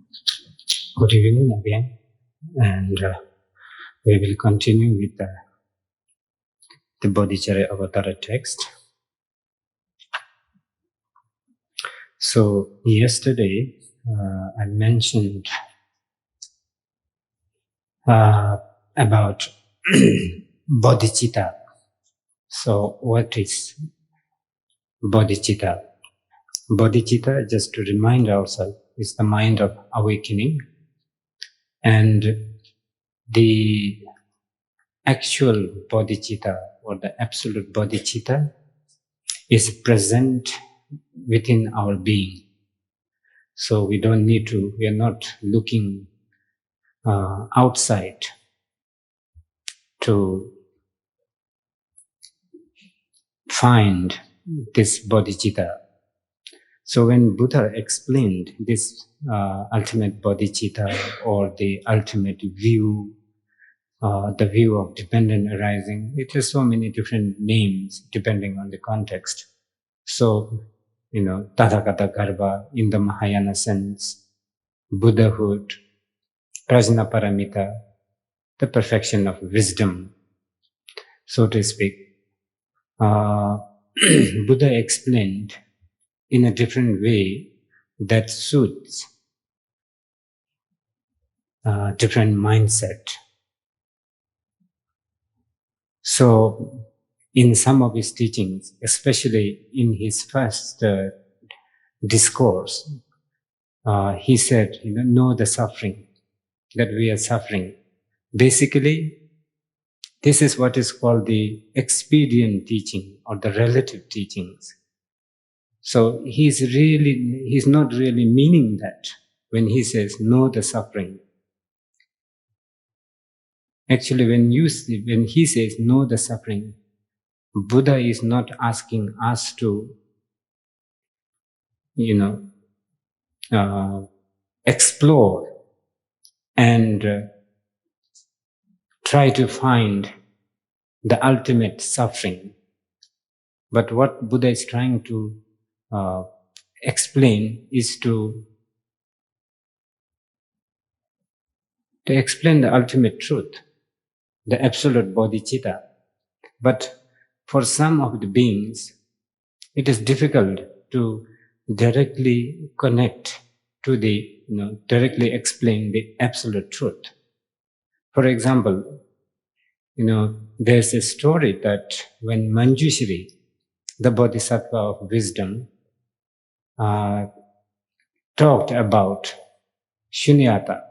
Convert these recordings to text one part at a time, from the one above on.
Good evening again, and we will continue with the Bodhicharya Avatara text. So yesterday I mentioned about bodhicitta. So what is bodhicitta? Bodhicitta, just to remind ourselves, is the mind of awakening, and the actual bodhicitta or the absolute bodhicitta is present within our being. So we are not looking outside to find this bodhicitta. So when Buddha explained this ultimate bodhicitta or the ultimate view, the view of dependent arising, it has so many different names depending on the context. So, Tathagata Garbha in the Mahayana sense, Buddhahood, Prajnaparamita, the perfection of wisdom, so to speak. Buddha explained in a different way that suits different mindset. So, in some of his teachings, especially in his first discourse, he said, know the suffering, that we are suffering. Basically, this is what is called the expedient teaching or the relative teachings. So he's not really meaning that when he says, know the suffering. Actually, when he says, know the suffering, Buddha is not asking us to, explore and try to find the ultimate suffering. But what Buddha is trying to explain is to explain the ultimate truth, the absolute bodhicitta. But for some of the beings, it is difficult to directly connect to directly explain the absolute truth. For example, there's a story that when Manjushri, the bodhisattva of wisdom, talked about shunyata,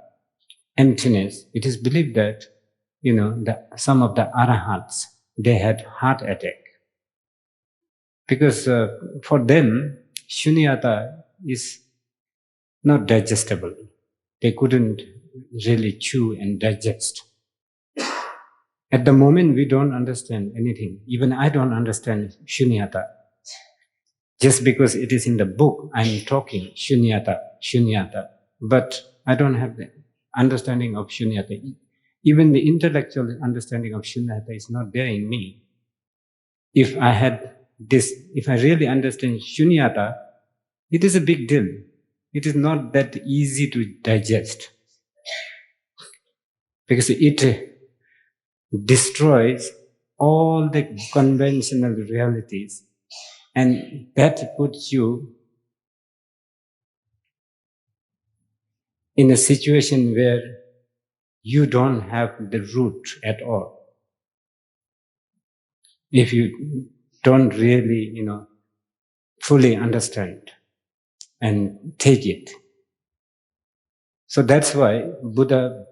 emptiness, it is believed that, some of the arahats, they had heart attack. Because for them, shunyata is not digestible. They couldn't really chew and digest. At the moment, we don't understand anything. Even I don't understand shunyata. Just because it is in the book, I'm talking shunyata. But I don't have the understanding of shunyata. Even the intellectual understanding of shunyata is not there in me. If I really understand shunyata, it is a big deal. It is not that easy to digest. Because it destroys all the conventional realities. And that puts you in a situation where you don't have the root at all. If you don't really, fully understand and take it. So that's why Buddha,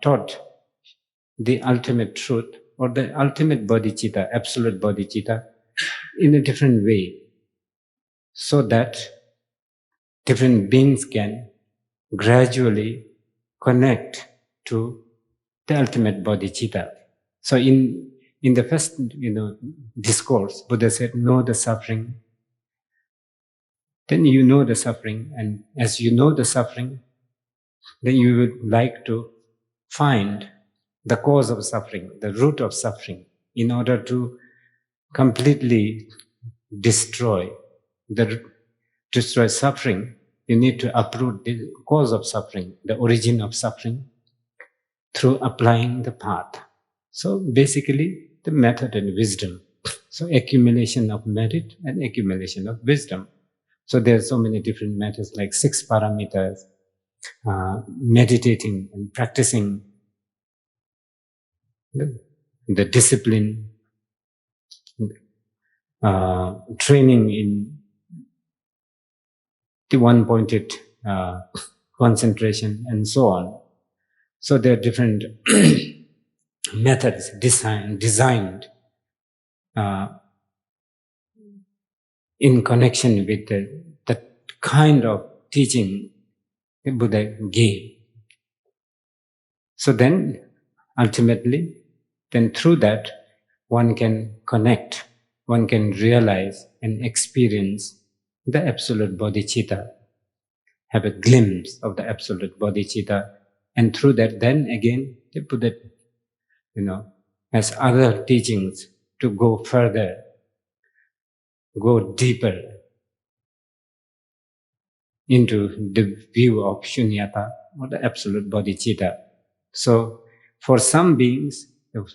taught the ultimate truth or the ultimate bodhicitta, absolute bodhicitta, in a different way, so that different beings can gradually connect to the ultimate bodhicitta. So in the first, discourse, Buddha said, know the suffering. Then you know the suffering, and as you know the suffering, then you would like to find the cause of suffering, the root of suffering, in order to completely destroy suffering. you need to uproot the cause of suffering, the origin of suffering, through applying the path. So basically, the method and wisdom. So accumulation of merit and accumulation of wisdom. So there are so many different methods like 6 parameters, meditating and practicing the discipline, training in the one-pointed concentration, and so on. So there are different methods designed in connection with the kind of teaching the Buddha gave. So then, ultimately, then through that, one can connect, one can realize and experience the absolute bodhicitta, have a glimpse of the absolute bodhicitta, and through that, then again, the Buddha, has other teachings to go further, go deeper into the view of shunyata, or the absolute bodhicitta. So, for some beings,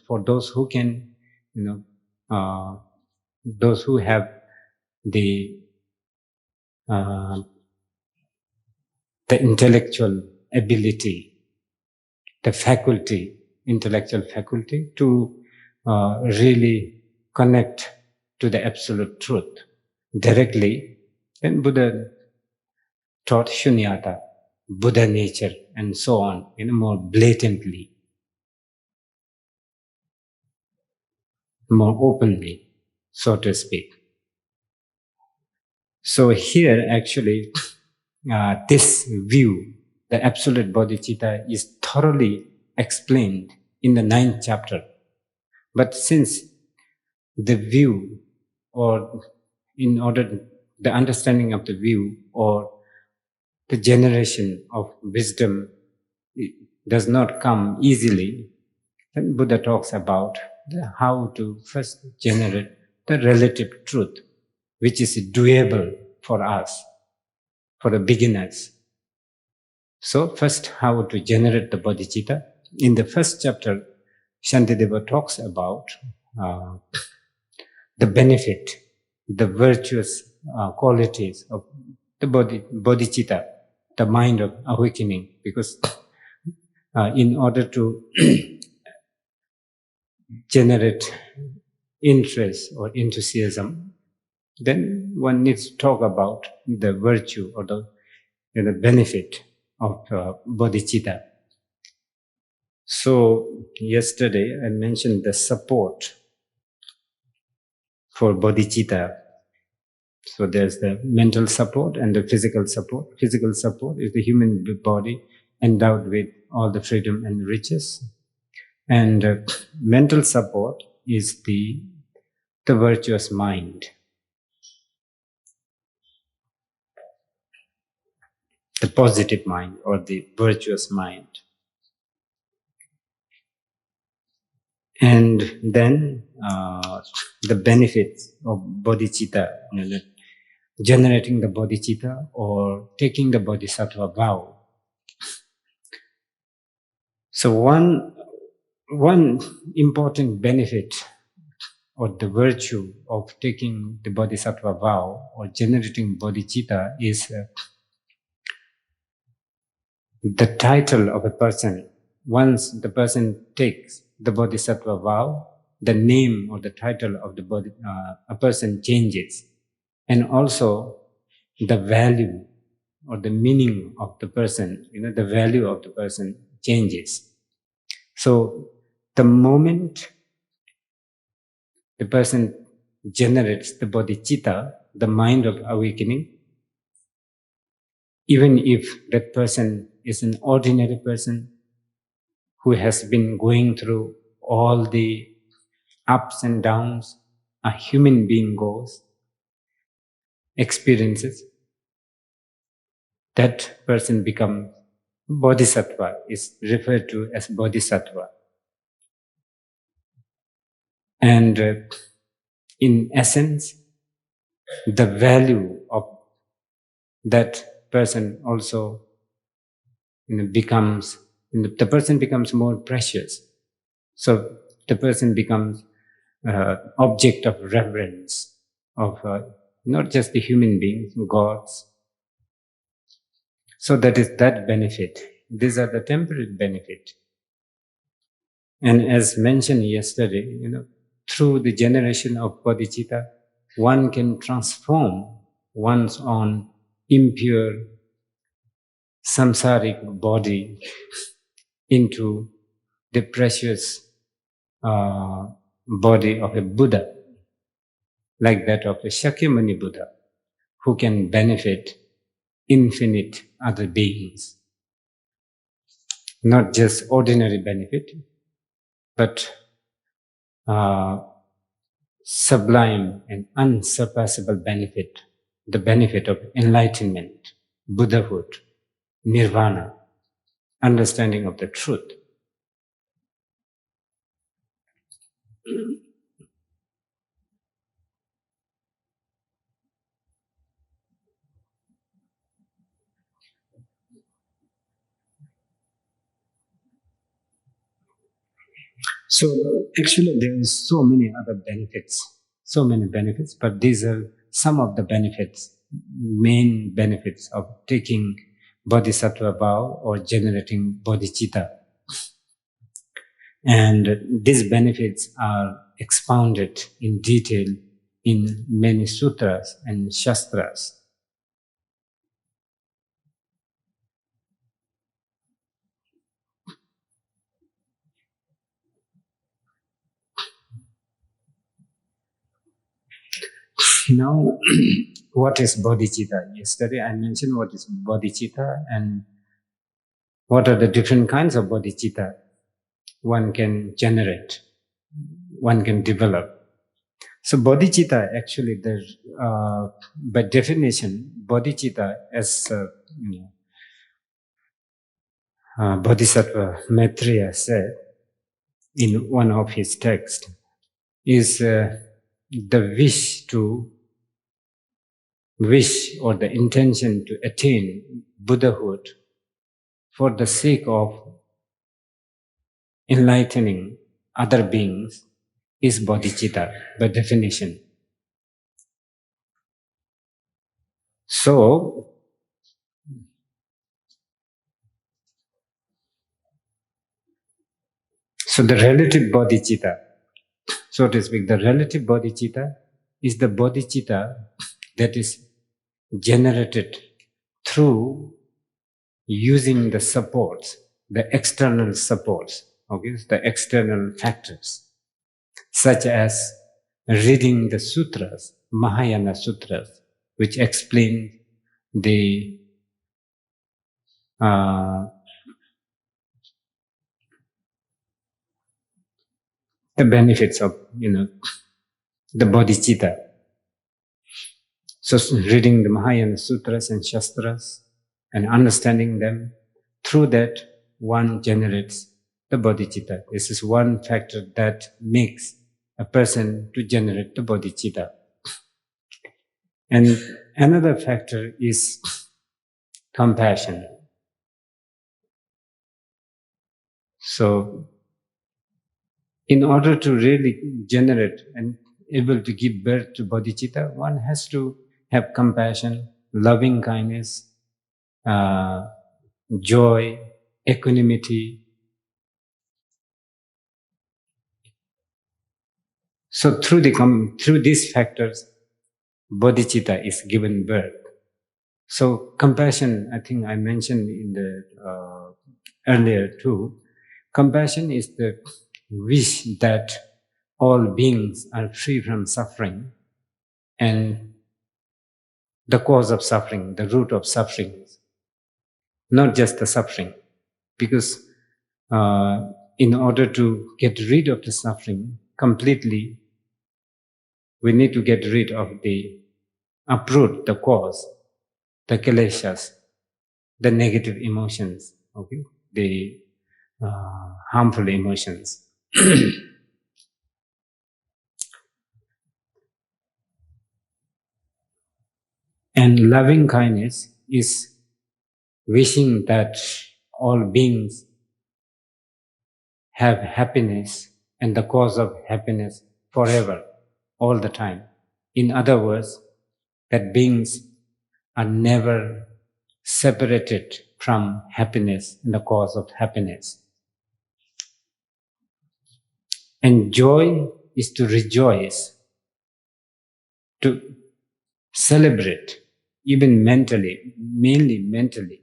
for those who can, those who have the intellectual ability, the faculty, intellectual faculty to really connect to the absolute truth directly, then Buddha taught shunyata, Buddha nature, and so on, more blatantly, more openly, so to speak. So here, actually, this view, the absolute bodhicitta, is thoroughly explained in the 9th chapter. But since the view, or in order the understanding of the view, or the generation of wisdom does not come easily, then Buddha talks about how to first generate the relative truth, which is doable for us, for the beginners. So first, how to generate the bodhicitta. In the first chapter, Shantideva talks about the benefit, the virtuous qualities of the bodhicitta, the mind of awakening, because in order to generate interest or enthusiasm, then one needs to talk about the virtue or the benefit of bodhicitta. So yesterday I mentioned the support for bodhicitta. So there's the mental support and the physical support. Physical support is the human body endowed with all the freedom and riches. And mental support is the virtuous mind, the positive mind or the virtuous mind. And then the benefits of bodhicitta, generating the bodhicitta or taking the bodhisattva vow. So one important benefit or the virtue of taking the bodhisattva vow or generating bodhicitta is the title of a person. Once the person takes the bodhisattva vow, the name or the title of the a person changes, and also the value or the meaning of the person, the value of the person changes. So the moment the person generates the bodhicitta, the mind of awakening, even if that person is an ordinary person who has been going through all the ups and downs a human being experiences, that person becomes bodhisattva, is referred to as bodhisattva. And in essence, the value of that person also becomes, the person becomes more precious. So the person becomes object of reverence of not just the human beings, gods. So that is that benefit. These are the temporary benefit. And as mentioned yesterday, through the generation of bodhicitta, one can transform one's own impure samsaric body into the precious body of a Buddha, like that of a Shakyamuni Buddha, who can benefit infinite other beings. Not just ordinary benefit, but sublime and unsurpassable benefit, the benefit of enlightenment, Buddhahood, nirvana, understanding of the truth. So actually there are so many benefits, but these are some of the benefits, main benefits of taking bodhisattva vow or generating bodhicitta. And these benefits are expounded in detail in many sutras and shastras. Now, what is bodhicitta? Yesterday I mentioned what is bodhicitta and what are the different kinds of bodhicitta one can generate, one can develop. So bodhicitta, actually, by definition, bodhicitta, as Bodhisattva Maitreya said in one of his texts, is the wish or the intention to attain Buddhahood for the sake of enlightening other beings is bodhicitta by definition. So the relative bodhicitta, so to speak, the relative bodhicitta is the bodhicitta that is generated through using the supports, the external supports, the external factors, such as reading the sutras, Mahayana sutras, which explain the benefits of the bodhicitta. So reading the Mahayana sutras and shastras and understanding them, through that one generates the bodhicitta. This is one factor that makes a person to generate the bodhicitta. And another factor is compassion. So in order to really generate and able to give birth to bodhicitta, one has to have compassion, loving kindness, joy, equanimity. So through these factors, bodhicitta is given birth. So compassion, I think I mentioned in the earlier too. Compassion is the wish that all beings are free from suffering, and the cause of suffering, the root of suffering, not just the suffering, because in order to get rid of the suffering completely, we need to get rid of uproot the cause, the kileshas, the negative emotions, the harmful emotions. And loving kindness is wishing that all beings have happiness and the cause of happiness forever, all the time. In other words, that beings are never separated from happiness and the cause of happiness. And joy is to rejoice, to celebrate, even mentally, mainly mentally,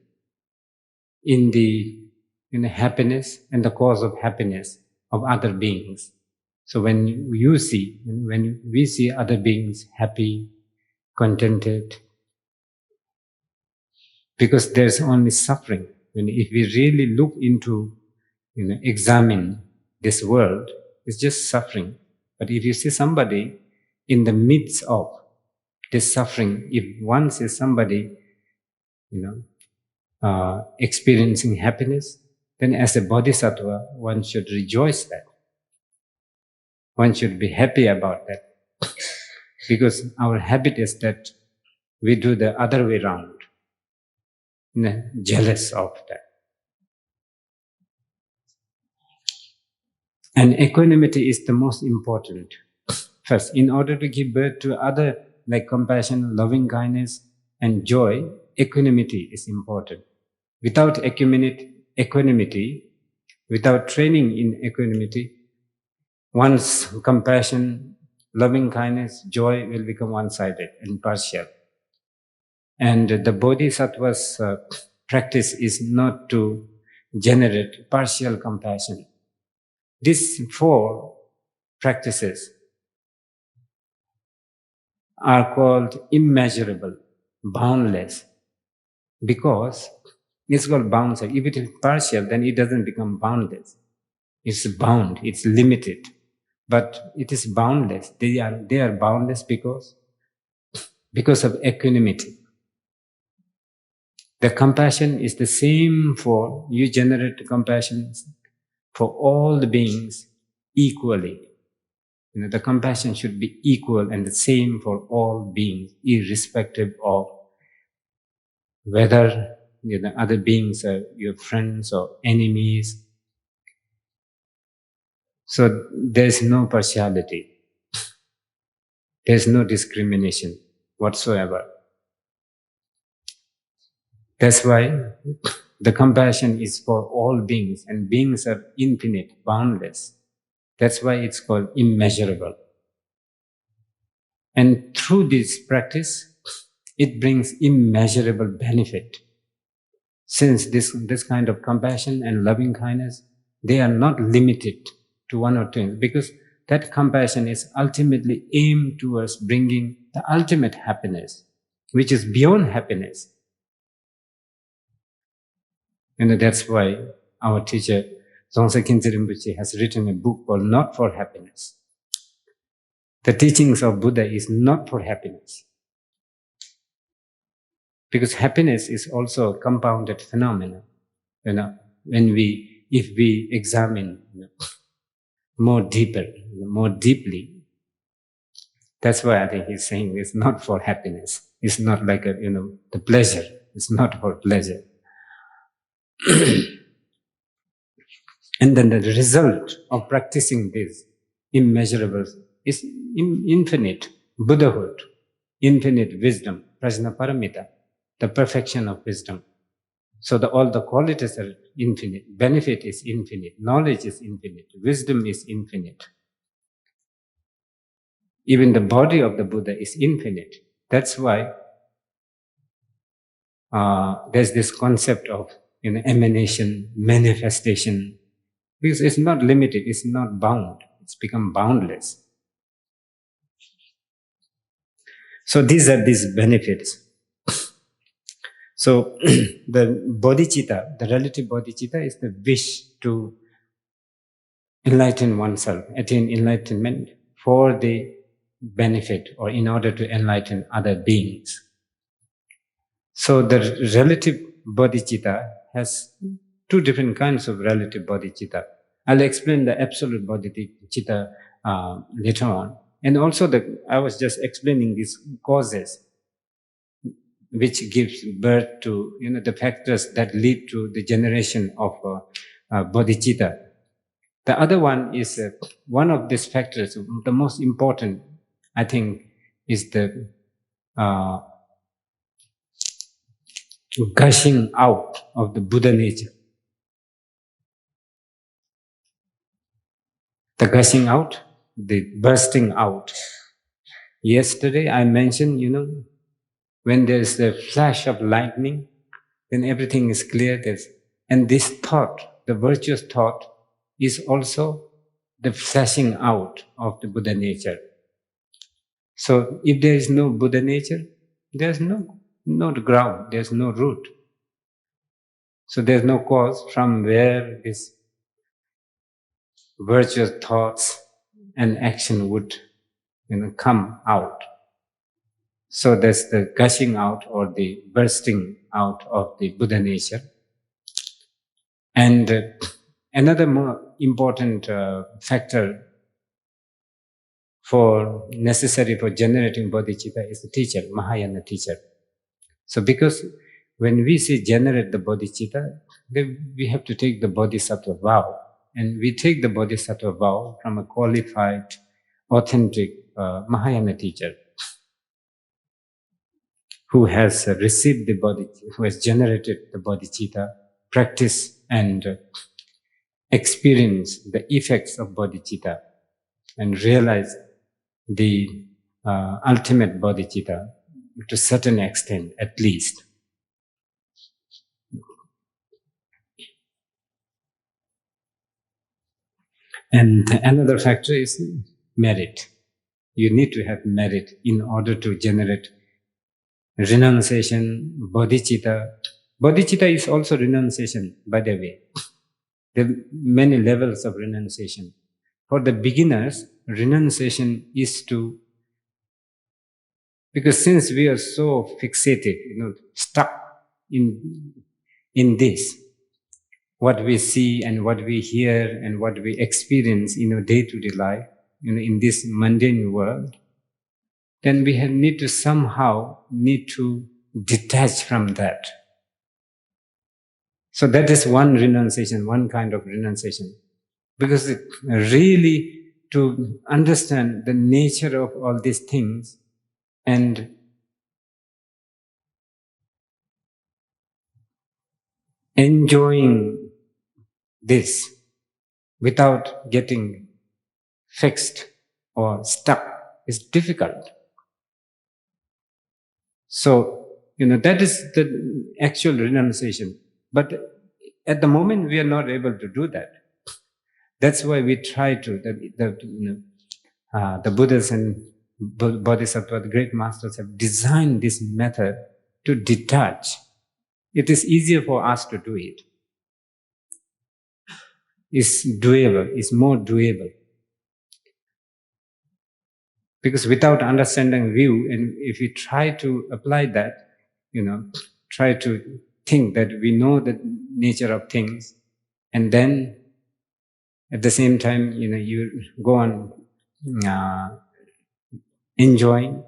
in the happiness and the cause of happiness of other beings. So when we see other beings happy, contented, because there's only suffering. If we really look into, examine this world, it's just suffering. But if you see somebody in the midst of this suffering, if one sees somebody, experiencing happiness, then as a bodhisattva, one should rejoice that. One should be happy about that. Because our habit is that we do the other way around, jealous of that. And equanimity is the most important. First, in order to give birth to other like compassion, loving kindness, and joy, equanimity is important. Without equanimity, without training in equanimity, one's compassion, loving kindness, joy will become one-sided and partial. And the bodhisattva's practice is not to generate partial compassion. These four practices are called immeasurable, boundless, because it's called boundless. If it is partial, then it doesn't become boundless. It's bound, it's limited, but it is boundless. They are boundless because of equanimity. The compassion is the same for, you generate compassion for all the beings equally. The compassion should be equal and the same for all beings, irrespective of whether other beings are your friends or enemies. So there's no partiality. There's no discrimination whatsoever. That's why the compassion is for all beings, and beings are infinite, boundless. That's why it's called immeasurable. And through this practice, it brings immeasurable benefit. Since this kind of compassion and loving kindness, they are not limited to one or two, because that compassion is ultimately aimed towards bringing the ultimate happiness, which is beyond happiness. And that's why our teacher, Dzongsa Khyentse Rinpoche, has written a book called Not for Happiness. The teachings of Buddha is not for happiness. Because happiness is also a compounded phenomenon. If we examine more deeply, that's why I think he's saying it's not for happiness. It's not like the pleasure. It's not for pleasure. And then the result of practicing this immeasurable is infinite Buddhahood, infinite wisdom, prajna paramita, the perfection of wisdom. So all the qualities are infinite. Benefit is infinite. Knowledge is infinite. Wisdom is infinite. Even the body of the Buddha is infinite. That's why there's this concept of emanation, manifestation, because it's not limited, it's not bound, it's become boundless. So these are these benefits. So the bodhicitta, the relative bodhicitta, is the wish to enlighten oneself, attain enlightenment for the benefit or in order to enlighten other beings. So the relative bodhicitta has two different kinds of relative bodhicitta. I'll explain the absolute bodhicitta later on. And also I was just explaining these causes. which gives birth to the factors that lead to the generation of bodhicitta. The other one is one of these factors. The most important, I think, is the uh, gushing out of the Buddha nature. The gushing out, the bursting out. Yesterday I mentioned, when there's a flash of lightning, then everything is clear. And this thought, the virtuous thought, is also the flashing out of the Buddha nature. So if there is no Buddha nature, there's no ground, there's no root. So there's no cause from where this virtuous thoughts and action would come out. So there's the gushing out or the bursting out of the Buddha nature. And another more important factor necessary for generating bodhicitta is the teacher, Mahayana teacher. So because when we say generate the bodhicitta, then we have to take the bodhisattva vow. And we take the bodhisattva vow from a qualified, authentic Mahayana teacher who has received the bodhicitta, who has generated the bodhicitta, practiced and experienced the effects of bodhicitta and realized the ultimate bodhicitta to a certain extent, at least. And another factor is merit. You need to have merit in order to generate renunciation, bodhicitta. Bodhicitta is also renunciation, by the way. There are many levels of renunciation. For the beginners, renunciation is to, because since we are so fixated, stuck in this, what we see and what we hear and what we experience in our day-to-day life, in this mundane world, then we need to detach from that. So that is one renunciation, one kind of renunciation. Because really to understand the nature of all these things and enjoying this without getting fixed or stuck is difficult. So, that is the actual renunciation. But at the moment, we are not able to do that. That's why we try to, the Buddhas and Bodhisattvas, the great masters, have designed this method to detach. It is easier for us to do it. It's doable, it's more doable. Because without understanding view, and if you try to apply that, try to think that we know the nature of things, and then at the same time, you go on enjoying,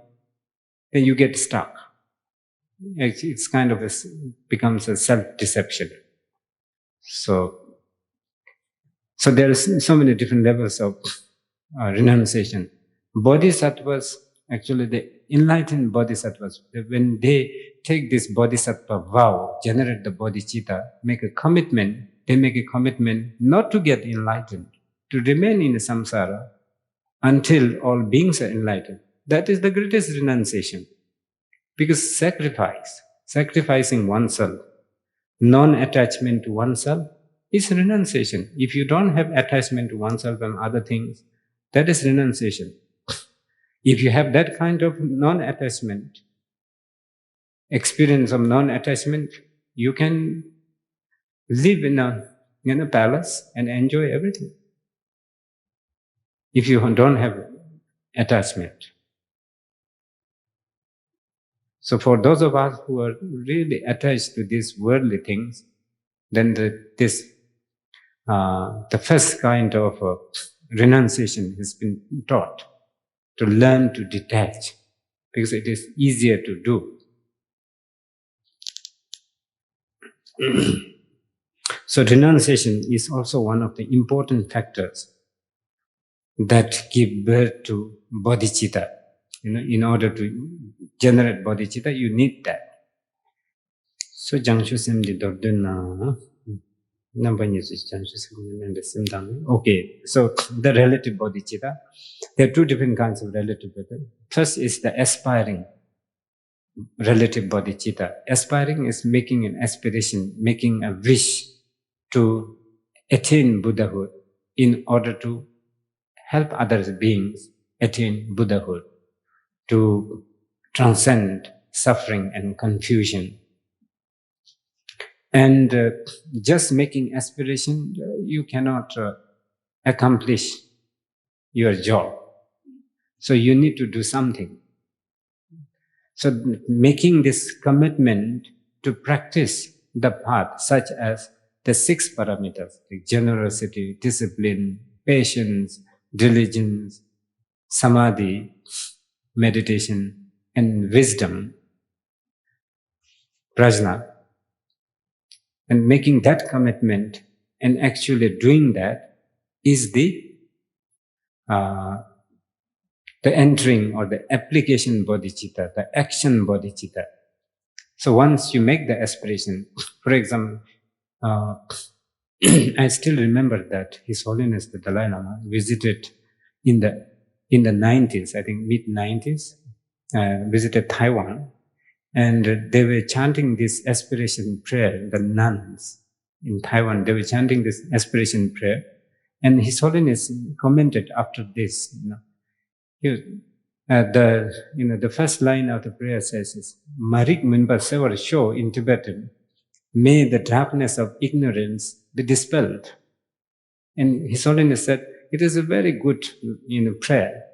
then you get stuck. It's kind of becomes a self-deception. So there are so many different levels of renunciation. Bodhisattvas, actually the enlightened bodhisattvas, when they take this bodhisattva vow, generate the bodhicitta, they make a commitment not to get enlightened, to remain in samsara until all beings are enlightened. That is the greatest renunciation. Because sacrificing oneself, non-attachment to oneself is renunciation. If you don't have attachment to oneself and other things, that is renunciation. If you have that kind of non-attachment, experience of non-attachment, you can live in a palace and enjoy everything. If you don't have attachment. So for those of us who are really attached to these worldly things, then the first kind of renunciation has been taught, to learn to detach, because it is easier to do. So renunciation is also one of the important factors that give birth to bodhicitta. In order to generate bodhicitta, you need that. So Jangshu Semdi Dorduna. Okay, so the relative bodhicitta. There are two different kinds of relative bodhicitta. First is the aspiring relative bodhicitta. Aspiring is making an aspiration, making a wish to attain Buddhahood in order to help other beings attain Buddhahood, to transcend suffering and confusion. And just making aspiration, you cannot accomplish your job. So you need to do something. So making this commitment to practice the path, such as the 6 parameters, like generosity, discipline, patience, diligence, samadhi, meditation, and wisdom, prajna, and making that commitment and actually doing that is the entering or the application bodhicitta, the action bodhicitta. So once you make the aspiration, for example, I still remember that His Holiness the Dalai Lama visited in the 90s, I think mid-90s, visited Taiwan, and they were chanting this aspiration prayer. The nuns in Taiwan, they were chanting this aspiration prayer, and His Holiness commented after this. The first line of the prayer says, "Marik Minpa Sevar Sho" in Tibetan. May the darkness of ignorance be dispelled. And His Holiness said, it is a very good prayer,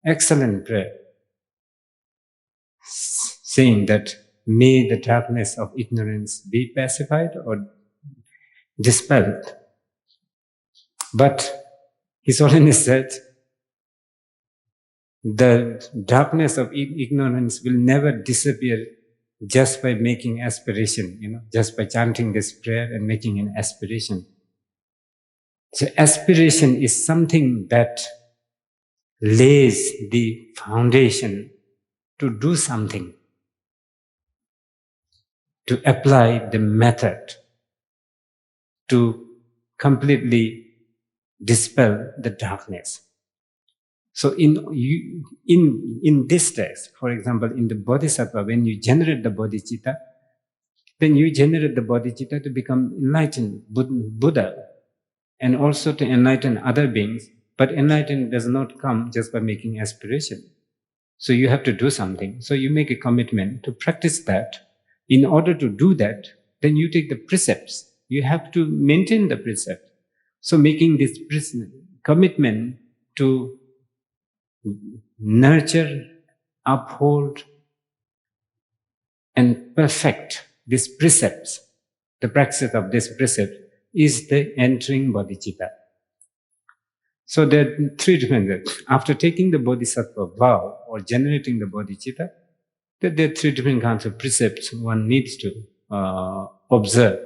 excellent prayer, saying that may the darkness of ignorance be pacified or dispelled. But His Holiness said, the darkness of ignorance will never disappear just by making aspiration, just by chanting this prayer and making an aspiration. So aspiration is something that lays the foundation to do something, to apply the method, to completely dispel the darkness. So in this text, for example, in the Bodhisattva, when you generate the bodhicitta, then you generate the bodhicitta to become enlightened Buddha, and also to enlighten other beings. But enlightenment does not come just by making aspiration. So you have to do something. So you make a commitment to practice that. In order to do that, then you take the precepts. You have to maintain the precept. So making this commitment to nurture, uphold, and perfect these precepts, the practice of this precept is the entering bodhicitta. So there are three different ways. After taking the bodhisattva vow or generating the bodhicitta, there are three different kinds of precepts one needs to observe.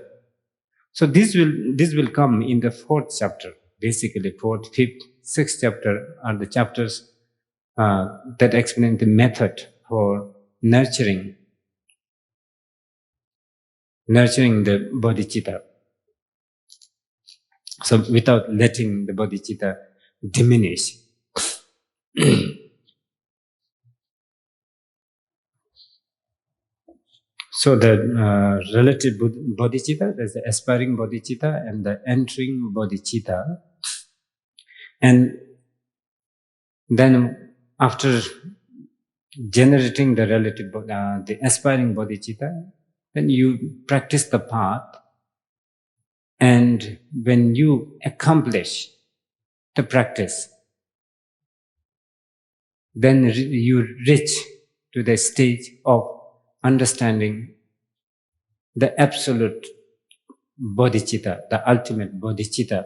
So this will come in the 4th chapter. Basically, 4th, 5th, 6th chapter are the chapters that explain the method for nurturing the bodhicitta. So without letting the bodhicitta diminish. So the relative bodhicitta, there's the aspiring bodhicitta and the entering bodhicitta. And then after generating the relative, the aspiring bodhicitta, then you practice the path. And when you accomplish the practice, then you reach to the stage of understanding the absolute bodhicitta, the ultimate bodhicitta.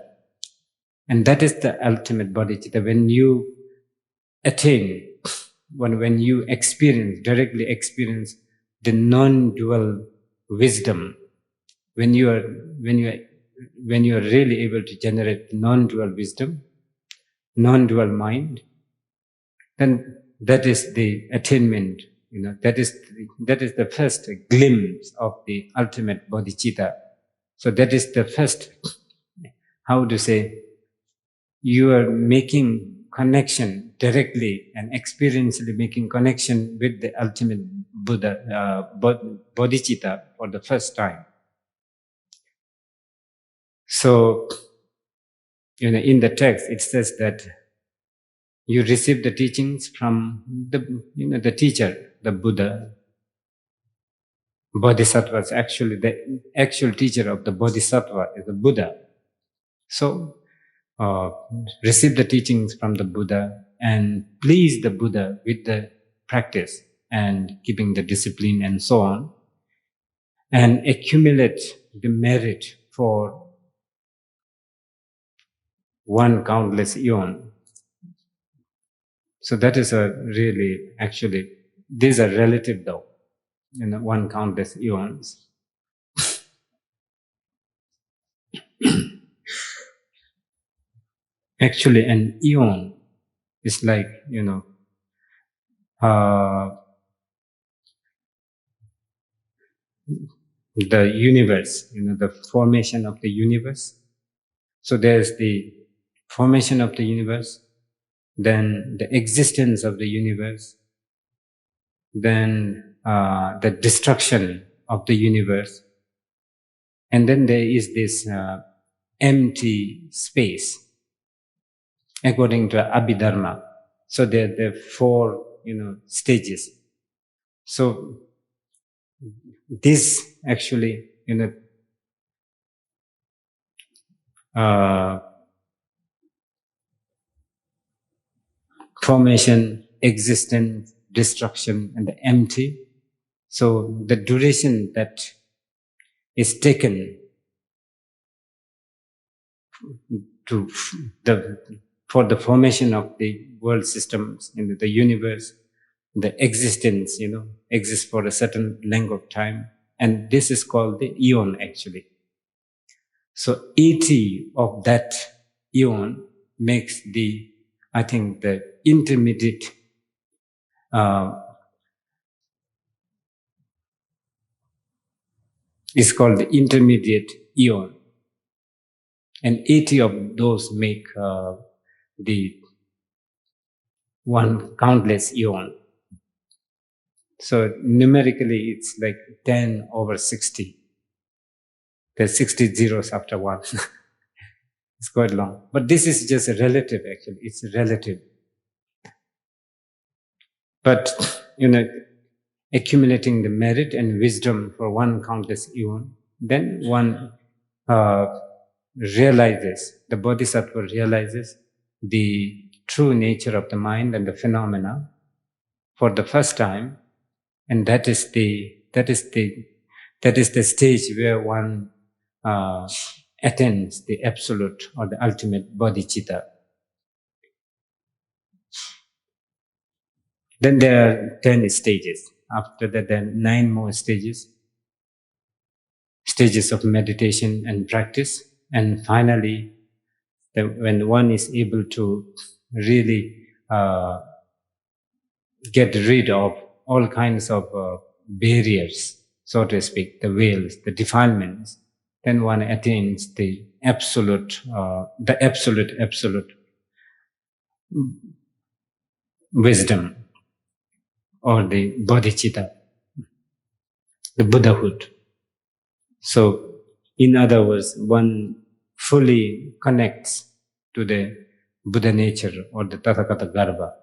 And that is the ultimate bodhicitta. When you attain, when you directly experience the non-dual wisdom, when you are really able to generate non-dual wisdom, non-dual mind, then that is the attainment. That is the first glimpse of the ultimate bodhicitta. So that is the first, how to say, you are making connection directly and experientially making connection with the ultimate Buddha, bodhicitta for the first time. So, in the text it says that you receive the teachings from the teacher, the Buddha. Bodhisattva is actually the actual teacher of the Bodhisattva is the Buddha. So, receive the teachings from the Buddha and please the Buddha with the practice and keeping the discipline and so on, and accumulate the merit for one countless eon. So that is a really, actually, these are relative though, one countless eons. Actually, an eon is like, the universe, the formation of the universe. So there's the formation of the universe, then the existence of the universe, then the destruction of the universe, and then there is this empty space, according to Abhidharma. So there are four, stages. So this actually, formation, existence, destruction, and the empty. So the duration that is taken for the formation of the world systems in the universe, the existence, exists for a certain length of time, and this is called the eon actually. So 80 of that eon makes the intermediate is called the intermediate eon, and 80 of those make the one countless eon. So numerically it's like 10 over 60. There's 60 zeros after one. It's quite long. But this is just a relative actually. It's relative. But, accumulating the merit and wisdom for one countless eon, then one realizes, the Bodhisattva realizes the true nature of the mind and the phenomena for the first time, and that is the stage where one attains the absolute or the ultimate bodhicitta. Then there are 10 stages. After that, there are 9 more stages of meditation and practice. And finally, when one is able to really get rid of all kinds of barriers, so to speak, the veils, the defilements, then one attains the absolute wisdom, or the bodhicitta, the Buddhahood. So, in other words, one fully connects to the Buddha nature or the Tathagata Garbha.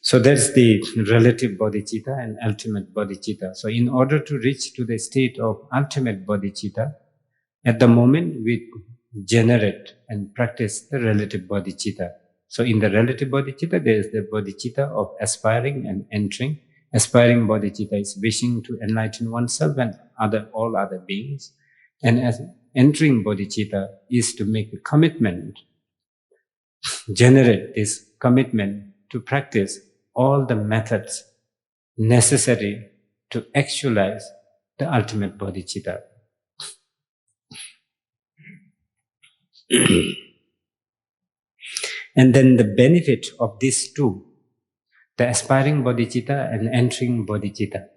So that's the relative bodhicitta and ultimate bodhicitta. So in order to reach to the state of ultimate bodhicitta, at the moment we generate and practice the relative bodhicitta. So in the relative bodhicitta, there is the bodhicitta of aspiring and entering. Aspiring bodhicitta is wishing to enlighten oneself and all other beings. And as entering bodhicitta is to make a commitment, generate this commitment to practice all the methods necessary to actualize the ultimate bodhicitta. And then the benefit of these two, the aspiring bodhicitta and entering bodhicitta.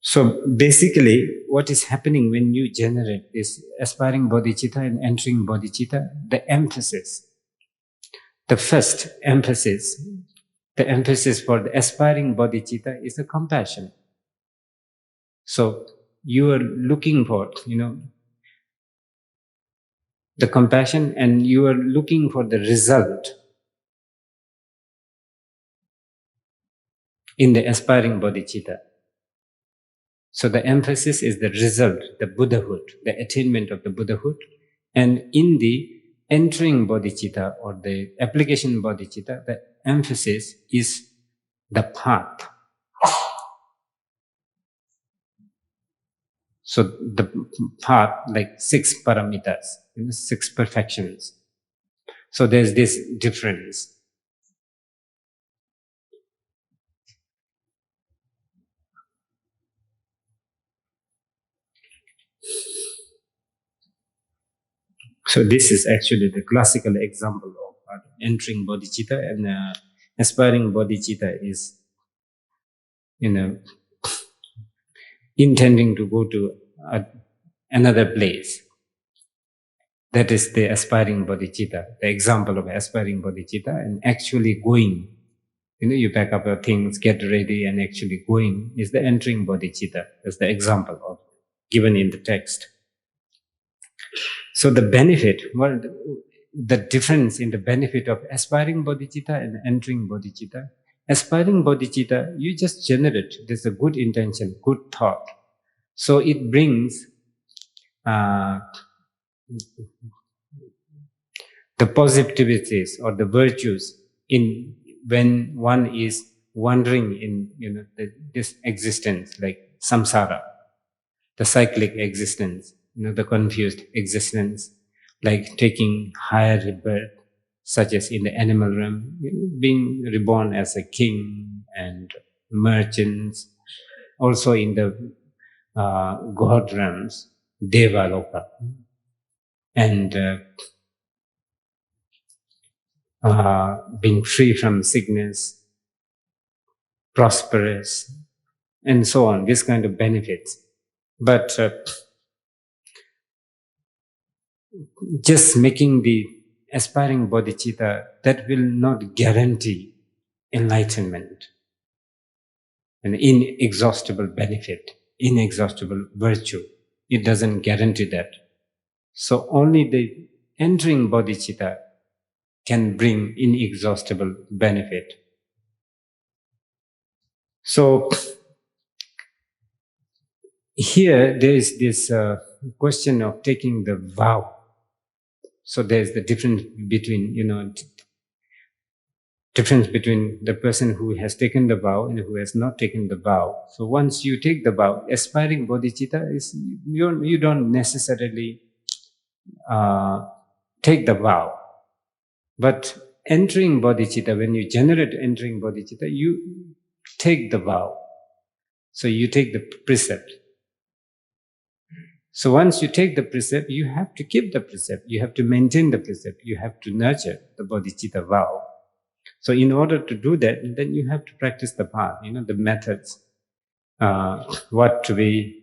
So basically, what is happening when you generate this aspiring bodhicitta and entering bodhicitta, the emphasis, the first emphasis, the emphasis for the aspiring bodhicitta is the compassion. So you are looking for, the compassion, and you are looking for the result in the aspiring bodhicitta. So the emphasis is the result, the Buddhahood, the attainment of the Buddhahood. And in the entering bodhicitta or the application bodhicitta, the emphasis is the path. So the path, like 6 paramitas, 6 perfections. So there's this difference. So this is actually the classical example of entering bodhicitta, and aspiring bodhicitta is, intending to go to another place. That is the aspiring bodhicitta, the example of aspiring bodhicitta, and actually going. You pack up your things, get ready, and actually going is the entering bodhicitta. That's the example of given in the text. So the benefit, the difference in the benefit of aspiring bodhicitta and entering bodhicitta. Aspiring bodhicitta, you just generate. There's a good intention, good thought. So it brings the positivities or the virtues in when one is wandering in this existence, like samsara, the cyclic existence, the confused existence, like taking higher rebirth, such as in the animal realm, being reborn as a king and merchants, also in the God realms, Devaloka, and being free from sickness, prosperous, and so on, this kind of benefits. But just making the aspiring bodhicitta, that will not guarantee enlightenment, an inexhaustible benefit, inexhaustible virtue. It doesn't guarantee that. So only the entering bodhicitta can bring inexhaustible benefit. So here there is this question of taking the vow. So there's the difference between, difference between the person who has taken the vow and who has not taken the vow. So once you take the vow, aspiring bodhicitta is, you don't necessarily take the vow. But entering bodhicitta, when you generate entering bodhicitta, you take the vow. So you take the precept. So once you take the precept, you have to keep the precept. You have to maintain the precept. You have to nurture the bodhicitta vow. So in order to do that, then you have to practice the path, the methods, what to be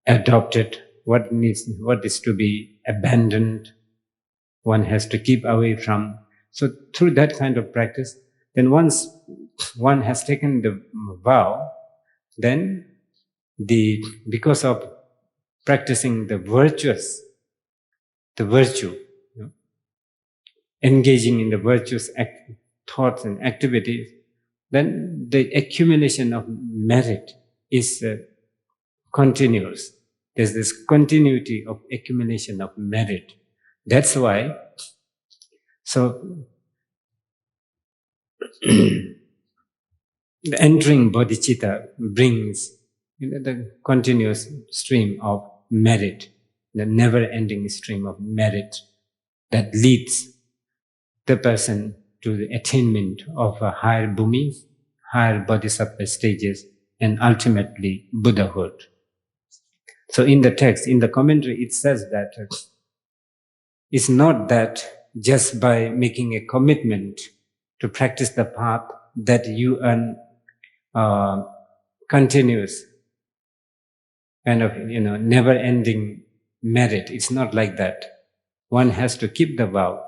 adopted, what is to be abandoned, one has to keep away from. So through that kind of practice, then once one has taken the vow, then because of practicing the virtue, engaging in the virtuous thoughts and activities, then the accumulation of merit is continuous. There's this continuity of accumulation of merit. That's why, so the entering bodhicitta brings the continuous stream of merit, the never-ending stream of merit that leads the person to the attainment of a higher bhumi, higher bodhisattva stages, and ultimately Buddhahood. So in the text, in the commentary, it says that it's not that just by making a commitment to practice the path that you earn continuous kind of, never-ending merit. It's not like that. One has to keep the vow.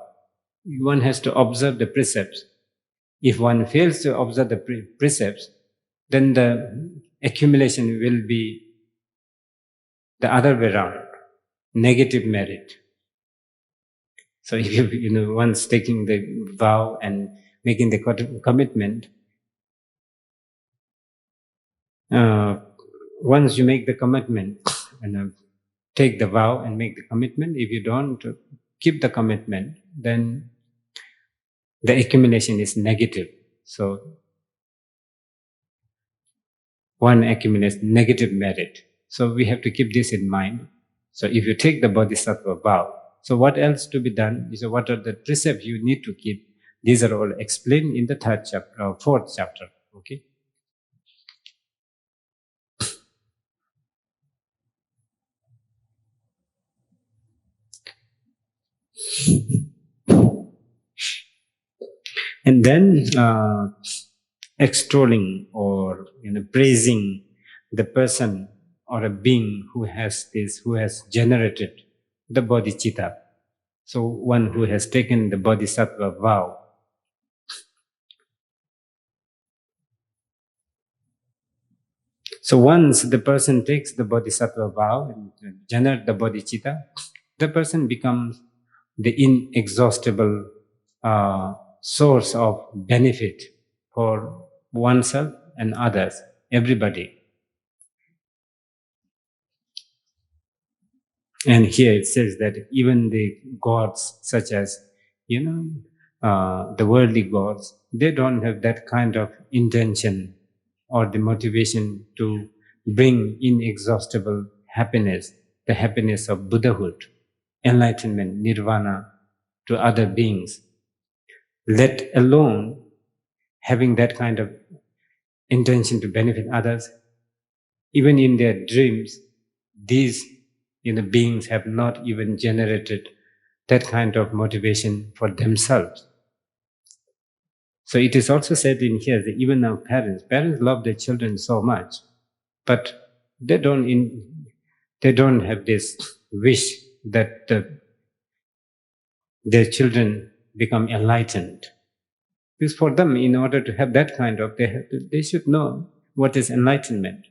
One has to observe the precepts. If one fails to observe the precepts, then the accumulation will be the other way around, negative merit. So if once taking the vow and making the commitment, once you make the commitment and take the vow and make the commitment, if you don't keep the commitment, then the accumulation is negative. So one accumulates negative merit. So we have to keep this in mind. So if you take the bodhisattva vow, so what else to be done? So what are the precepts you need to keep? These are all explained in the fourth chapter. Okay. And then extolling or praising the person or a being who has generated the bodhicitta. So one who has taken the bodhisattva vow. So once the person takes the bodhisattva vow and generates the bodhicitta, the person becomes the inexhaustible source of benefit for oneself and others, everybody. And here it says that even the gods, such as, the worldly gods, they don't have that kind of intention or the motivation to bring inexhaustible happiness, the happiness of Buddhahood, enlightenment, nirvana to other beings, let alone having that kind of intention to benefit others. Even in their dreams, these beings have not even generated that kind of motivation for themselves. So it is also said in here that even our parents love their children so much, but they don't have this wish that their children become enlightened. Because for them, in order to have that kind of, they should know what is enlightenment,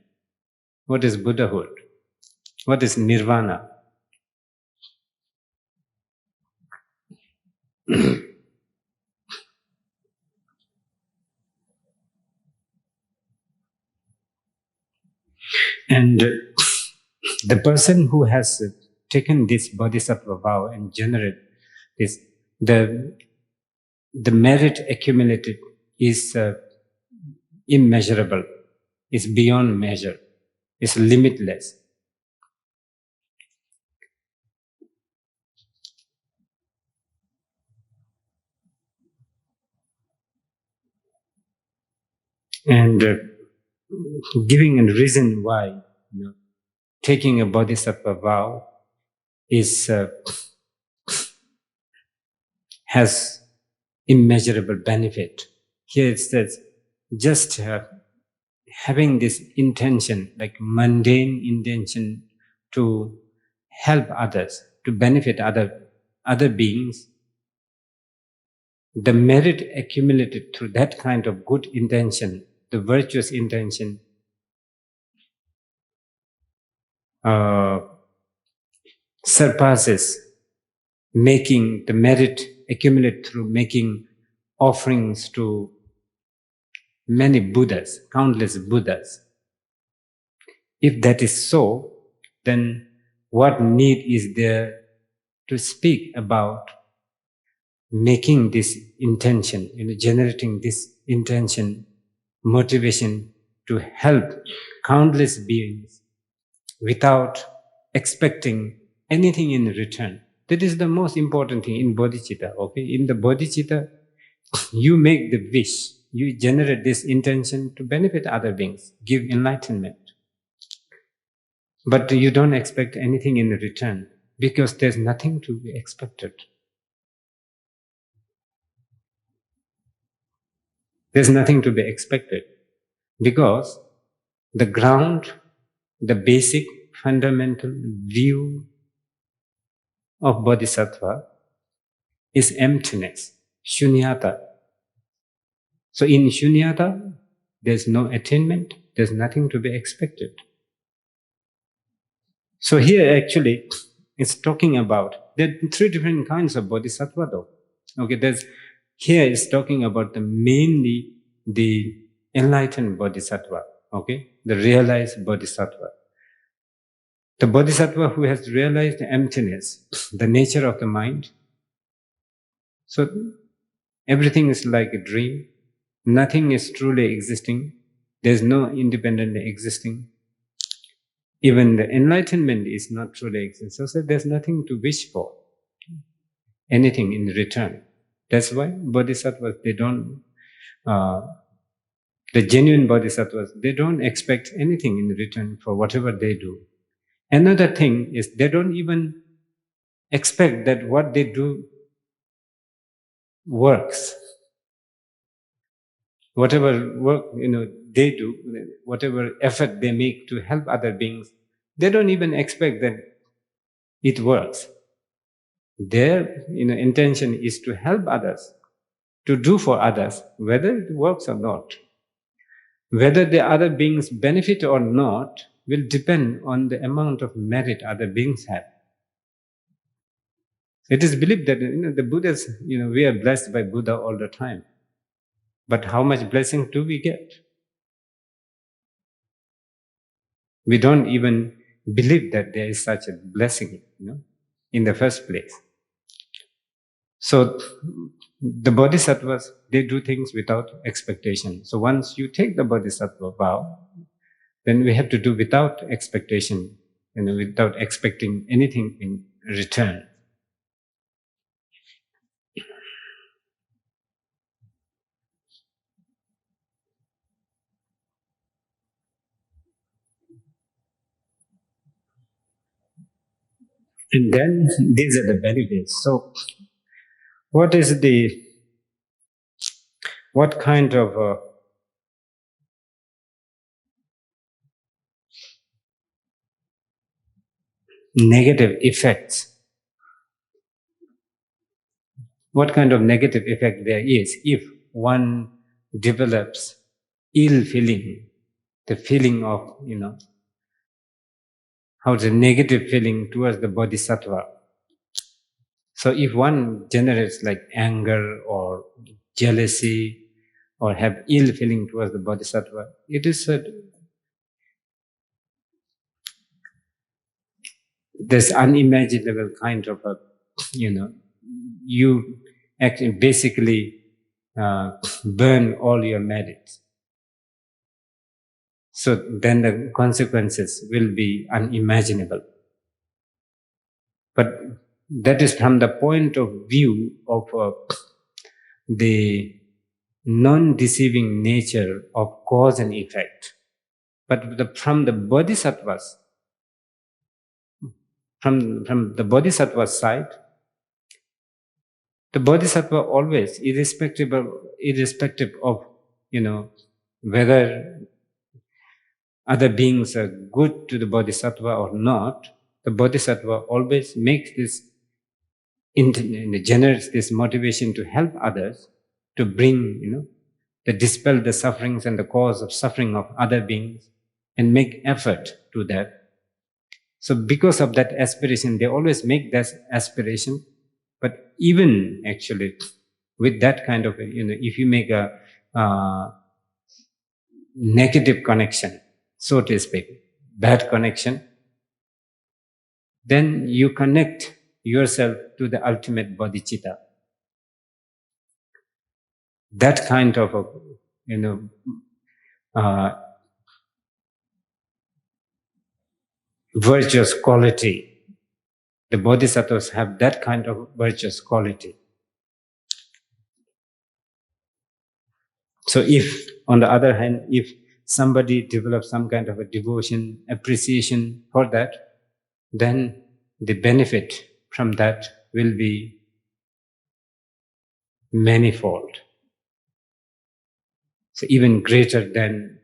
what is Buddhahood, what is nirvana. And the person who has taken this bodhisattva vow and generated this, the merit accumulated is immeasurable, is beyond measure, is limitless. And giving a reason why taking a bodhisattva vow is has immeasurable benefit. Here it says, just having this intention, like mundane intention to help others, to benefit other beings, the merit accumulated through that kind of good intention, the virtuous intention, surpasses making the merit accumulate through making offerings to many Buddhas, countless Buddhas. If that is so, then what need is there to speak about making this intention, generating this intention, motivation to help countless beings without expecting anything in return? That is the most important thing in bodhicitta. Okay, in the bodhicitta, you make the wish, you generate this intention to benefit other beings, give enlightenment. But you don't expect anything in return because there's nothing to be expected. There's nothing to be expected because the ground, the basic fundamental view of Bodhisattva is emptiness, shunyata. So in shunyata, there's no attainment, there's nothing to be expected. So here actually, it's talking about, there are three different kinds of bodhisattva though. Okay, here it's talking about mainly the enlightened bodhisattva, okay, the realized bodhisattva. The bodhisattva who has realized the emptiness, the nature of the mind. So everything is like a dream. Nothing is truly existing. There's no independently existing. Even the enlightenment is not truly existing. So there's nothing to wish for, anything in return. That's why bodhisattvas, they don't, the genuine bodhisattvas, they don't expect anything in return for whatever they do. Another thing is they don't even expect that what they do works. Whatever work they do, whatever effort they make to help other beings, they don't even expect that it works. Their intention is to help others, to do for others, whether it works or not. Whether the other beings benefit or not will depend on the amount of merit other beings have. It is believed that the Buddhas, we are blessed by Buddha all the time. But how much blessing do we get? We don't even believe that there is such a blessing, in the first place. So the bodhisattvas, they do things without expectation. So once you take the bodhisattva vow, then we have to do without expectation, without expecting anything in return. And then these are the benefits. So what kind of negative effects, what kind of negative effect there is if one develops ill feeling, the feeling of, how the negative feeling towards the bodhisattva. So if one generates like anger or jealousy or have ill feeling towards the bodhisattva, it is this unimaginable kind of you actually basically burn all your merits. So then the consequences will be unimaginable. But that is from the point of view of the non-deceiving nature of cause and effect. But from the bodhisattvas, from the bodhisattva's side, the bodhisattva always, irrespective of whether other beings are good to the bodhisattva or not, the bodhisattva always makes this generates this motivation to help others, to bring to dispel the sufferings and the cause of suffering of other beings, and make effort to that. So because of that aspiration, they always make that aspiration. But even actually with that kind of if you make a negative connection, so to speak, bad connection, then you connect yourself to the ultimate bodhicitta. That kind of virtuous quality, the bodhisattvas have that kind of virtuous quality. So if, on the other hand, if somebody develops some kind of a devotion, appreciation for that, then the benefit from that will be manifold. So even greater than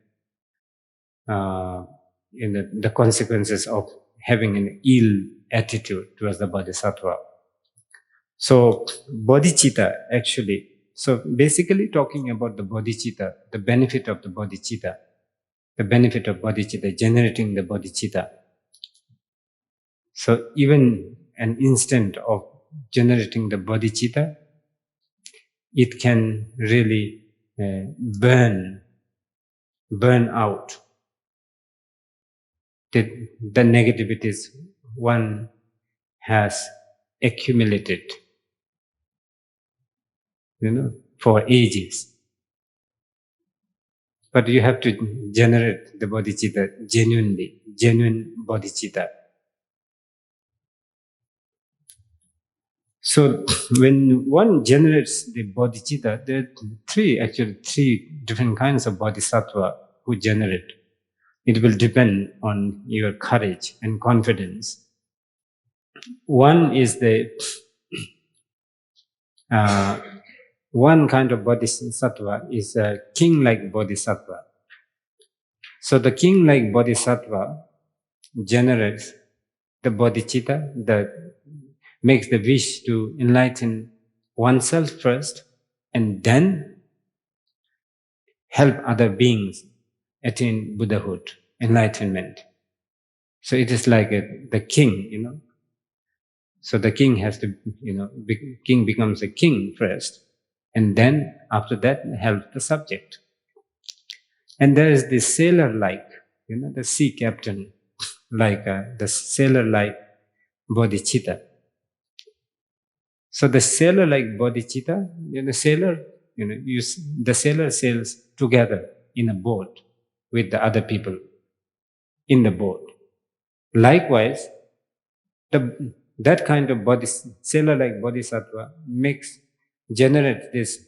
the consequences of having an ill attitude towards the bodhisattva. So bodhicitta actually, so basically talking about the bodhicitta, the benefit of the bodhicitta, generating the bodhicitta. So even an instant of generating the bodhicitta, it can really burn out the negativities one has accumulated, for ages. But you have to generate the bodhicitta genuine bodhicitta. So when one generates the bodhicitta, there are three different kinds of bodhisattva who generate. It will depend on your courage and confidence. One is one kind of bodhisattva is a king-like bodhisattva. So the king-like bodhisattva generates the bodhicitta that makes the wish to enlighten oneself first and then help other beings attain Buddhahood, enlightenment. So it is like the king, So the king has to, king becomes a king first, and then after that help the subject. And there is the sailor-like, the sea captain, like the sailor-like bodhicitta. So the sailor-like bodhicitta, the sailor sails together in a boat with the other people in the boat. Likewise, that kind of sailor-like bodhisattva generate this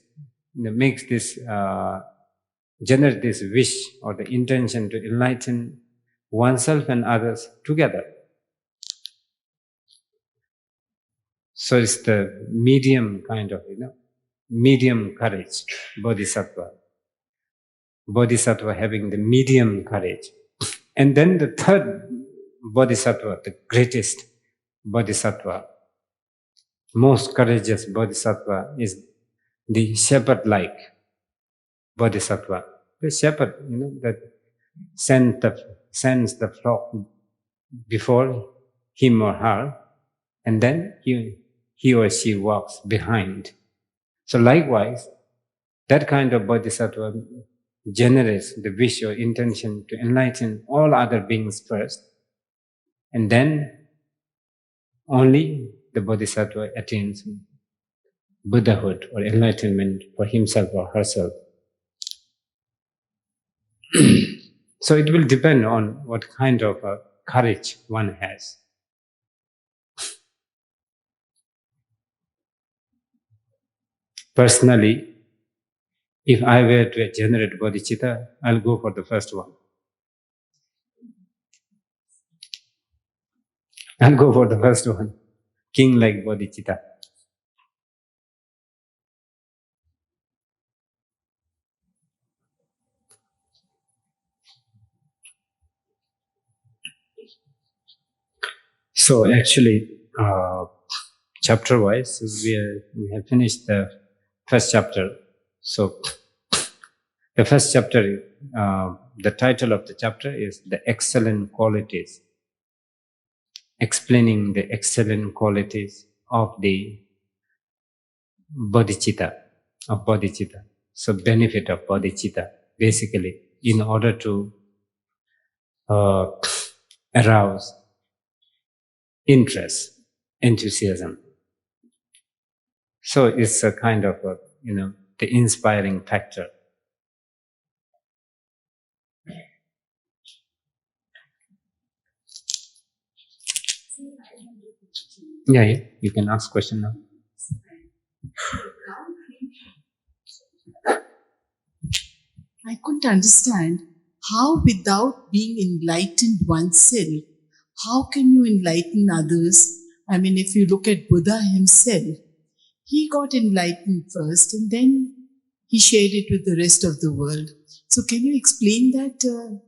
wish or the intention to enlighten oneself and others together. So it's the medium kind of, medium courage, bodhisattva. Bodhisattva having the medium courage. And then the third bodhisattva, the greatest bodhisattva, most courageous bodhisattva is the shepherd-like bodhisattva. The shepherd, that sends the flock before him or her, and then he or she walks behind. So likewise, that kind of bodhisattva generates the wish or intention to enlighten all other beings first, and then only the bodhisattva attains Buddhahood or enlightenment for himself or herself. So it will depend on what kind of courage one has. Personally, if I were to generate bodhicitta, I'll go for the first one. I'll go for the first one, king-like bodhicitta. So actually, chapter-wise, we have finished the first chapter. So the first chapter, the title of the chapter is The Excellent Qualities, explaining the excellent qualities of the bodhicitta, So benefit of bodhicitta, basically, in order to arouse interest, enthusiasm. So it's a kind of, the inspiring factor. Yeah, you can ask question now. I couldn't understand how, without being enlightened oneself, how can you enlighten others? I mean, if you look at Buddha himself, he got enlightened first and then he shared it with the rest of the world. So, can you explain that?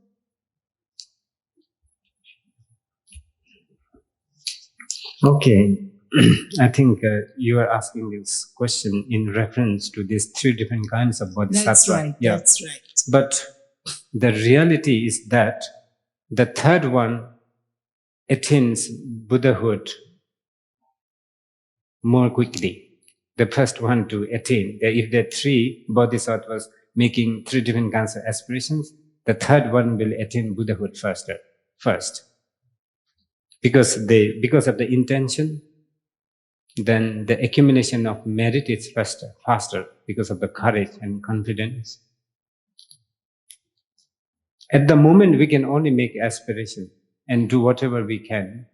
Okay. I think you are asking this question in reference to these three different kinds of bodhisattva. That's right, Yeah. that's right. But the reality is that the third one attains Buddhahood more quickly. The first one to attain. If there are three bodhisattvas making three different kinds of aspirations, the third one will attain Buddhahood first. Because of the intention, then the accumulation of merit is faster because of the courage and confidence. At the moment, we can only make aspiration and do whatever we can.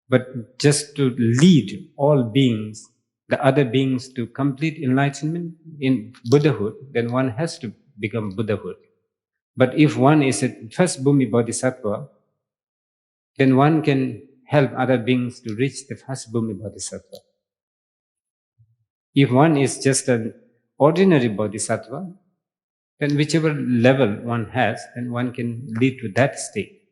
But just to lead all beings, the other beings, to complete enlightenment in Buddhahood, then one has to become Buddhahood. But if one is a first Bhumi Bodhisattva, then one can help other beings to reach the first Bhumi Bodhisattva. If one is just an ordinary Bodhisattva, then whichever level one has, then one can lead to that state.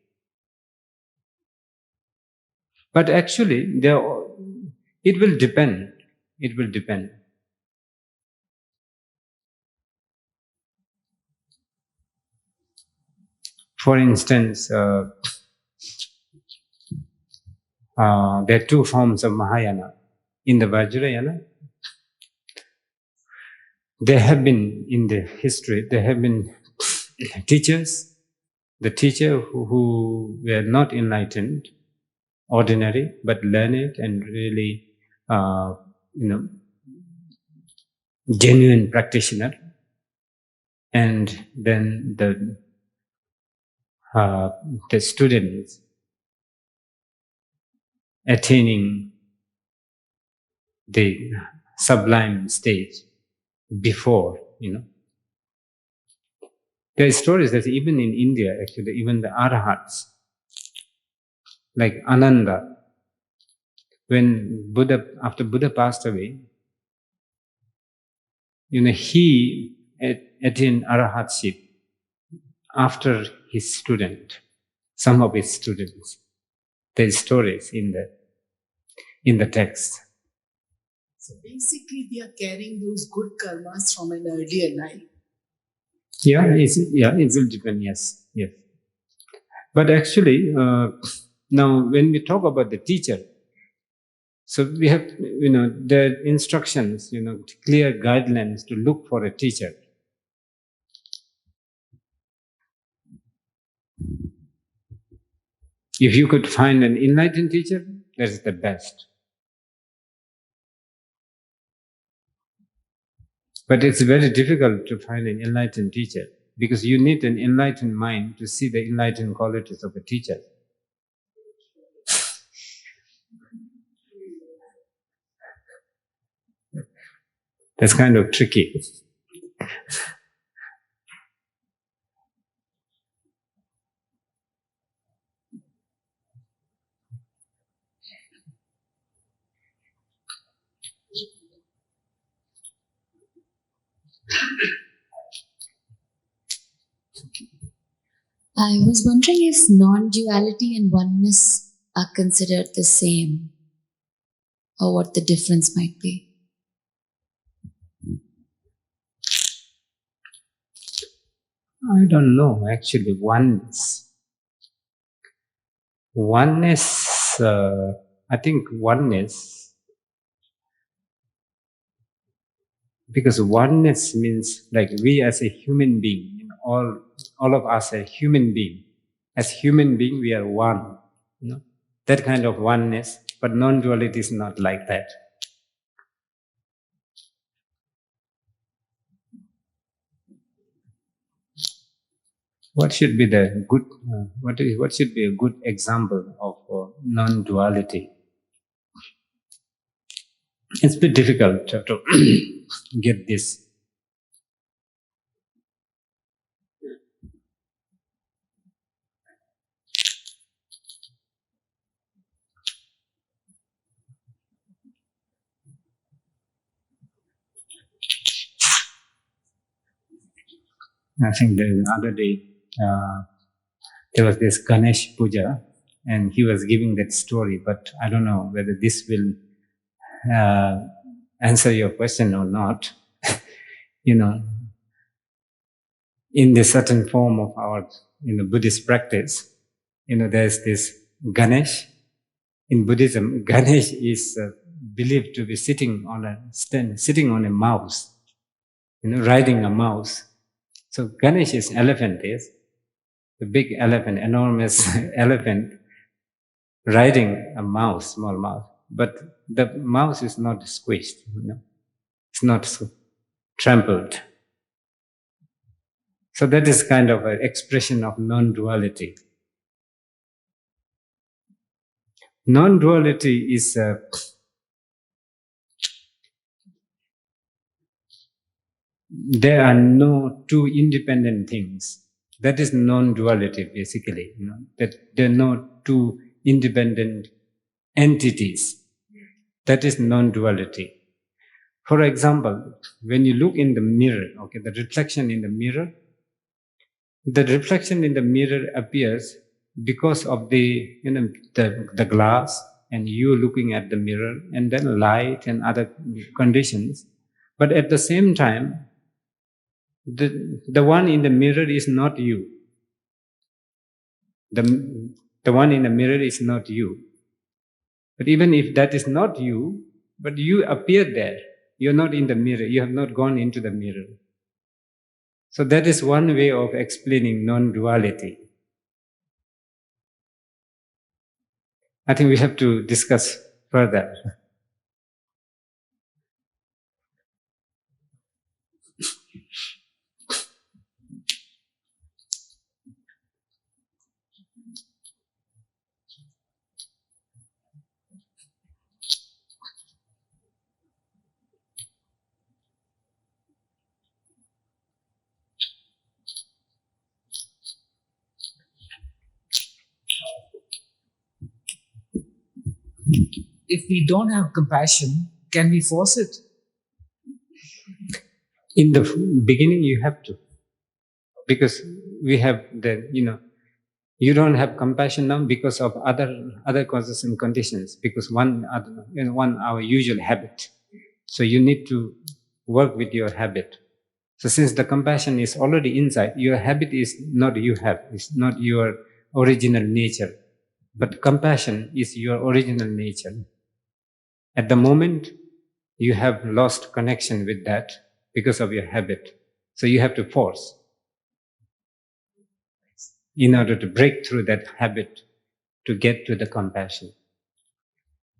But actually, it will depend. It will depend. For instance, there are two forms of Mahayana. In the Vajrayana, there have been, in the history, there have been teachers, the teacher who were not enlightened, ordinary, but learned and really, genuine practitioner. And then the students attaining the sublime stage before, There are stories that even in India, actually, even the arahats, like Ananda, after Buddha passed away, he attained arahatship after his student, some of his students. There are stories in the text. So basically, they are carrying those good karmas from an earlier life. Yeah, it will depend. Yes. But actually, now when we talk about the teacher, so we have, there are instructions, clear guidelines to look for a teacher. If you could find an enlightened teacher, that is the best. But it's very difficult to find an enlightened teacher because you need an enlightened mind to see the enlightened qualities of a teacher. That's kind of tricky. I was wondering if non-duality and oneness are considered the same, or what the difference might be. I don't know, actually, oneness. I think oneness, because oneness means like we as a human being, all of us are human being. As human being, we are one. That kind of oneness, but non-duality is not like that. What should be the good? What should be a good example of non-duality? It's a bit difficult to get this. I think the other day there was this Ganesh Puja, and he was giving that story, but I don't know whether this will answer your question or not. You know, in the certain form of our Buddhist practice, there's this Ganesh. In Buddhism, Ganesh is believed to be sitting on a mouse, riding a mouse. So Ganesh is elephant, is the big elephant, enormous elephant, riding a mouse, small mouse. But the mouse is not squished, it's not trampled. So that is kind of an expression of non-duality. Non-duality is there are no two independent things. That is non-duality, basically. That there are no two independent entities. That is non-duality. For example, when you look in the mirror, the reflection in the mirror appears because of the glass and you looking at the mirror, and then light and other conditions. But at the same time, the one in the mirror is not you. The one in the mirror is not you. But even if that is not you, but you appear there, you're not in the mirror, you have not gone into the mirror. So that is one way of explaining non-duality. I think we have to discuss further. If we don't have compassion, can we force it? In the beginning, you have to, because we have you don't have compassion now because of other causes and conditions, because one our usual habit. So you need to work with your habit. So since the compassion is already inside, your habit is not it's not your original nature, but compassion is your original nature. At the moment, you have lost connection with that because of your habit. So you have to force in order to break through that habit to get to the compassion.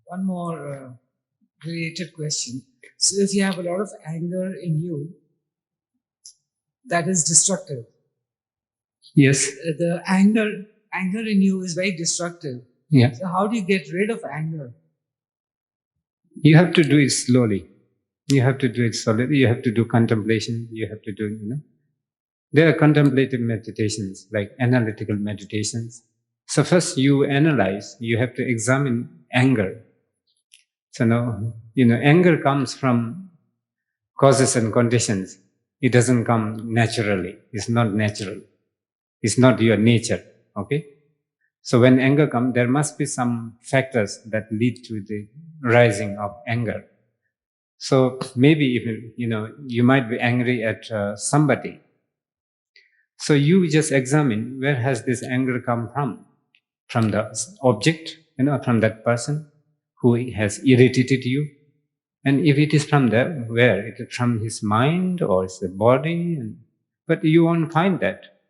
One more related question. So if you have a lot of anger in you, that is destructive. Yes. The anger in you is very destructive. Yeah. So how do you get rid of anger? You have to do it slowly. You have to do it slowly. You have to do contemplation. You have to do, there are contemplative meditations, like analytical meditations. So first you analyze, you have to examine anger. So now, anger comes from causes and conditions. It doesn't come naturally. It's not natural. It's not your nature, okay? So when anger comes, there must be some factors that lead to the rising of anger. So maybe if you might be angry at somebody. So you just examine, where has this anger come from? From the object, from that person who has irritated you. And if it is from there, where? It is from his mind or it's the body? But you won't find that.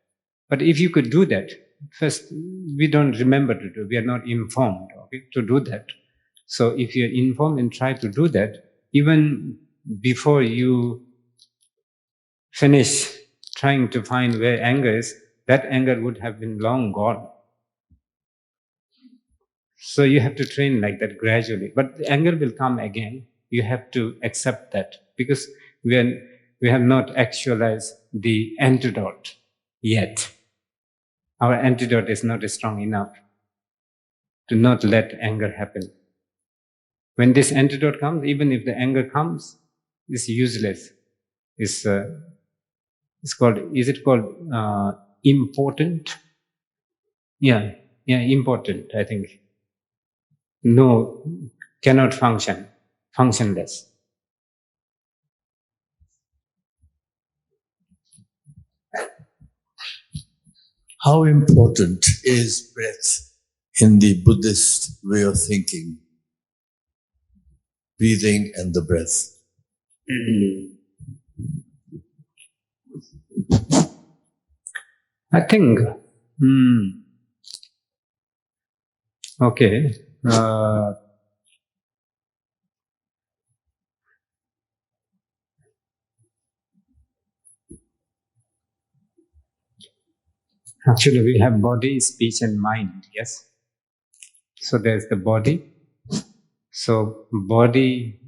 But if you could do that, first, we don't remember to do, we are not informed, to do that. So if you're informed and try to do that, even before you finish trying to find where anger is, that anger would have been long gone. So you have to train like that gradually. But the anger will come again. You have to accept that, because we have not actualized the antidote yet. Our antidote is not strong enough to not let anger happen. When this antidote comes, even if the anger comes, it's useless. It's called, is it called important? Yeah, important, I think. No, cannot function, functionless. How important is breath in the Buddhist way of thinking? Breathing and the breath. I think, okay. Actually, we have body, speech, and mind, yes? So there's the body. So body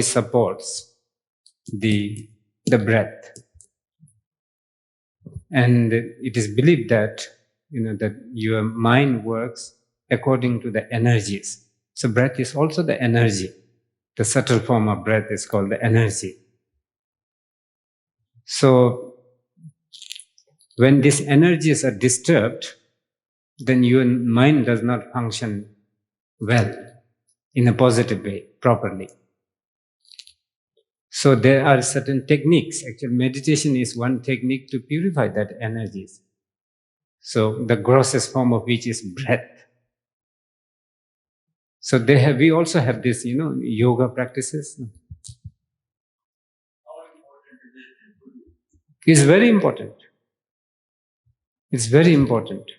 supports the breath. And it is believed that, that your mind works according to the energies. So breath is also the energy. The subtle form of breath is called the energy. So when these energies are disturbed, then your mind does not function well, in a positive way, properly. So there are certain techniques. Actually, meditation is one technique to purify that energies. So the grossest form of which is breath. So we also have this, yoga practices. It's very important. It's very important.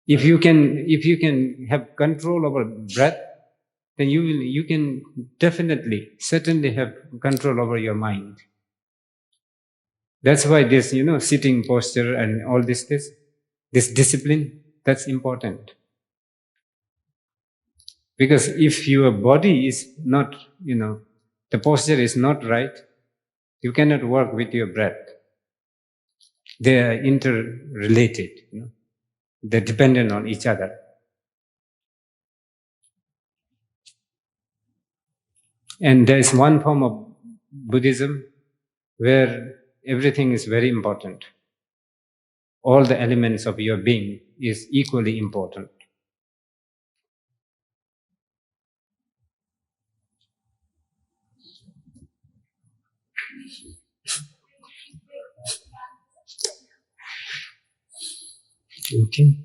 If you can have control over breath, then you can definitely, certainly have control over your mind. That's why this, sitting posture and all this discipline, that's important. Because if your body is not, the posture is not right, you cannot work with your breath. They are interrelated, they're dependent on each other. And there is one form of Buddhism where everything is very important. All the elements of your being is equally important. Okay.